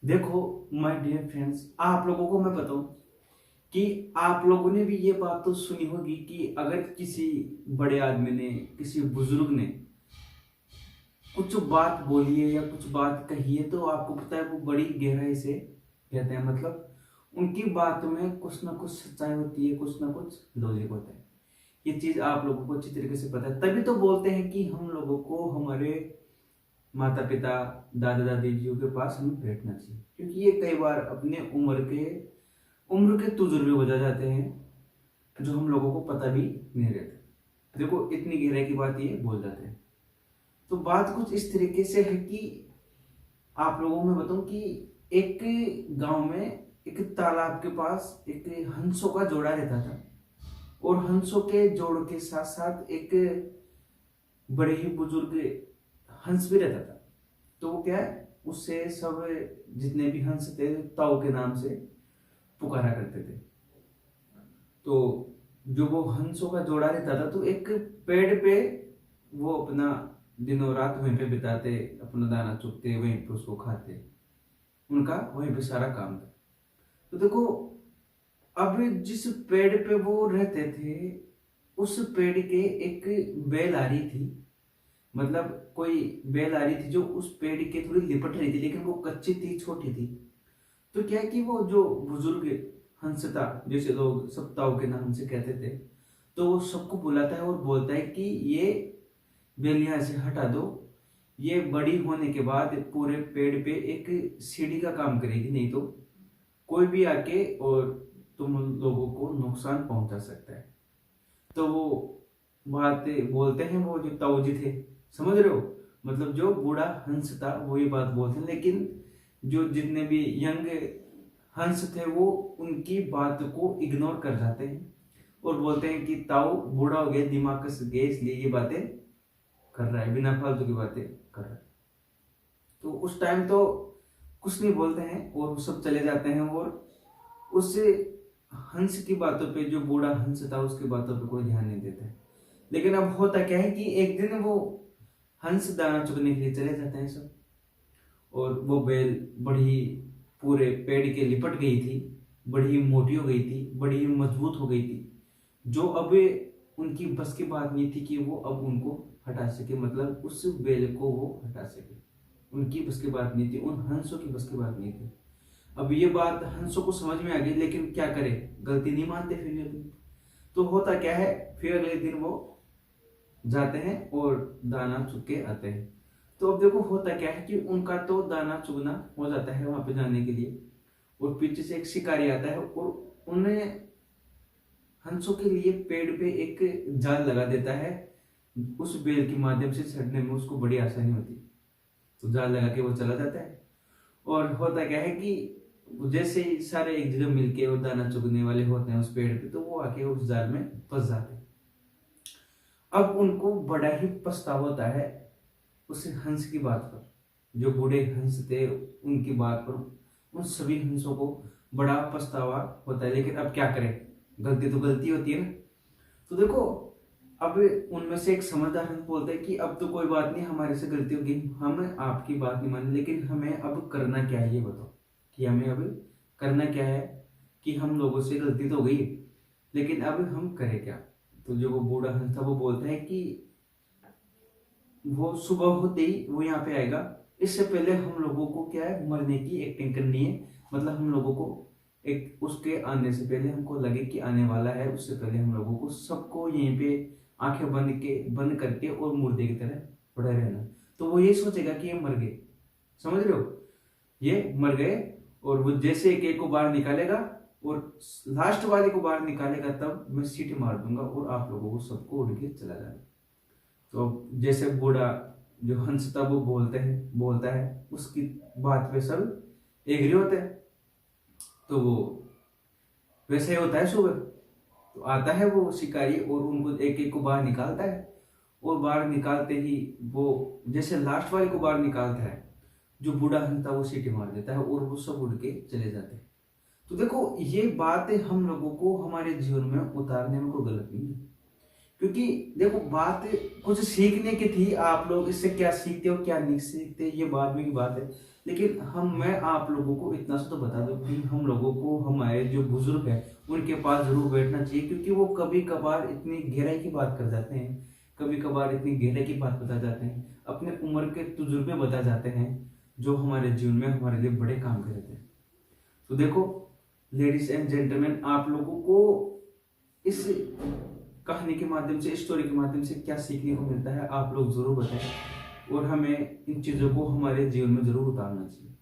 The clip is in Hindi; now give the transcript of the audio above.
देखो माय डियर फ्रेंड्स, आप लोगों को मैं बताऊं कि आप लोगों ने भी ये बात तो सुनी होगी कि अगर किसी बड़े आदमी ने, किसी बुजुर्ग ने कुछ बात बोली है या कुछ बात कही है तो आपको पता है वो बड़ी गहराई से कहते हैं। मतलब उनकी बात में कुछ ना कुछ सच्चाई होती है, कुछ ना कुछ लॉजिक होता है। ये चीज आप लोगों को अच्छी तरीके से पता है, तभी तो बोलते हैं कि हम लोगों को हमारे माता पिता, दादा दादी जी के पास हमें बैठना चाहिए, क्योंकि ये कई बार अपने उम्र के तजुर्बे हो जाते हैं जो हम लोगों को पता भी नहीं रहता। देखो इतनी गहराई की बात ये बोल जाते हैं। तो बात कुछ इस तरीके से है कि आप लोगों में बताऊं कि एक गांव में एक तालाब के पास एक हंसों का जोड़ा रहता था, और हंसों के जोड़ के साथ साथ एक बड़े ही बुजुर्ग हंस भी रहता था। तो वो क्या है, उससे सब जितने भी हंस थे ताऊ के नाम से पुकारा करते थे। तो जो वो हंसों का जोड़ा रहता था तो एक पेड़ पे वो अपना दिनों रात वहीं पे बिताते, अपना दाना चुगते, वहीं पे उसको खाते, उनका वहीं पे सारा काम था। तो देखो, अब जिस पेड़ पे वो रहते थे उस पेड़ के एक बेल आ रही थी। मतलब कोई बेल आ रही थी जो उस पेड़ के थोड़ी लिपट रही थी, लेकिन वो कच्ची थी, छोटी थी। तो क्या है कि वो जो बुजुर्ग हंस था, जैसे लोग सब ताऊ के नाम से कहते थे, तो वो सबको बुलाता है और बोलता है कि ये बेल यहाँ से हटा दो। ये बड़ी होने के बाद पूरे पेड़ पे एक सीढ़ी का काम करेगी, नहीं तो कोई भी आके और तुम लोगों को नुकसान पहुंचा सकता है। तो वो बात बोलते हैं, वो जो ताऊ जी थे, समझ रहे हो, मतलब जो बूढ़ा हंस था वो ये बात बोलते हैं। लेकिन जो जितने भी यंग हंस थे वो उनकी बात को इग्नोर कर जाते हैं और बोलते हैं कि ताऊ बूढ़ा हो गया, दिमाग कस गया, इसलिए ये बातें कर रहा है, बिना फालतू की बातें कर रहा है। तो उस टाइम तो कुछ नहीं बोलते हैं और वो सब चले जाते हैं, और उस हंस की बातों पे, जो बूढ़ा हंस था उसकी बातों पे कोई ध्यान नहीं देता है। लेकिन अब होता क्या है कि एक दिन वो हंस दाना चुगने के लिए चले जाते हैं सब, और वो बेल बड़ी पूरे पेड़ के लिपट गई थी, बड़ी मोटी हो गई थी, बड़ी मजबूत हो गई थी, जो अब उनकी बस की बात नहीं थी कि वो अब उनको हटा सके, मतलब उस बेल को वो हटा सके। उनकी बस की बात नहीं थी, उन हंसों की बस की बात नहीं थी। अब ये बात हंसों को समझ में आ गई, लेकिन क्या करे, गलती नहीं मानते फिर भी। तो होता क्या है, फिर अगले दिन वो जाते हैं और दाना चुग के आते हैं। तो अब देखो होता क्या है कि उनका तो दाना चुगना हो जाता है वहां पे जाने के लिए, और पीछे से एक शिकारी आता है और उन्हें हंसों के लिए पेड़ पे एक जाल लगा देता है। उस बेल के माध्यम से चढ़ने में उसको बड़ी आसानी होती है, तो जाल लगा के वो चला जाता है। और होता क्या है कि जैसे ही सारे एक जगह मिलके और दाना चुगने वाले होते हैं उस पेड़ पे, तो वो आके उस जाल में फंस जाते हैं। अब उनको बड़ा ही पछतावा होता है उस हंस की बात पर, जो बूढ़े हंस थे उनकी बात पर उन सभी हंसों को बड़ा पछतावा होता है। लेकिन अब क्या करें, गलती तो गलती होती है ना। तो देखो, अब उनमें से एक समझदार हंस बोलता है कि अब तो कोई बात नहीं, हमारे से गलती होगी, हम आपकी बात नहीं माने, लेकिन हमें अब करना क्या है ये बताओ, कि हमें अब करना क्या है। कि हम लोगों से गलती तो हो गई, लेकिन अब हम करें क्या। तो जो वो बूढ़ा हंस था वो बोलता है कि वो सुबह होते ही वो यहाँ पे आएगा, इससे पहले हम लोगों को क्या है, मरने की एक्टिंग करनी है। मतलब हम लोगों को एक उसके आने से पहले हमको लगे कि आने वाला है, उससे पहले हम लोगों को सबको यहीं पे आंखें बंद करके और मुर्दे की तरह पड़े रहना। तो वो ये सोचेगा कि ये मर गए, समझ रहे हो, ये मर गए। और वो जैसे एक एक को बाहर निकालेगा और लास्ट वाले को बाहर निकालेगा, तब मैं सीटी मार दूंगा और आप लोगों को सबको उड़ के चला जाएगा। तो जैसे बूढ़ा जो हंस था वो बोलता है उसकी बात पे सब एग्री होते हैं। तो वो वैसे ही होता है सुबह, तो आता है वो शिकारी और उनको एक एक को बाहर निकालता है। और बाहर निकालते ही वो जैसे लास्ट वाले को बाहर निकालता है, जो बूढ़ा हंस था वो सीटी मार देता है और वो सब उड़ के चले जाते हैं। तो देखो ये बात हम लोगों को हमारे जीवन में उतारने में कोई गलत नहीं है, क्योंकि देखो बात कुछ सीखने की थी। आप लोग इससे क्या सीखते हो क्या नहीं सीखते ये बाद में की बात है, लेकिन मैं आप लोगों को इतना सा तो बता दूं कि हम लोगों को हमारे जो बुजुर्ग हैं उनके पास जरूर बैठना चाहिए, क्योंकि वो कभी कभार इतनी गहराई की बात कर जाते हैं, कभी कभार इतनी गहराई की बात बता जाते हैं, अपने उम्र के तजुर्बे बता जाते हैं, जो हमारे जीवन में हमारे लिए बड़े काम के रहते हैं। तो देखो लेडीज एंड जेंटलमैन, आप लोगों को इस कहानी के माध्यम से, स्टोरी के माध्यम से क्या सीखने को मिलता है, आप लोग जरूर बताएं और हमें इन चीज़ों को हमारे जीवन में जरूर उतारना चाहिए।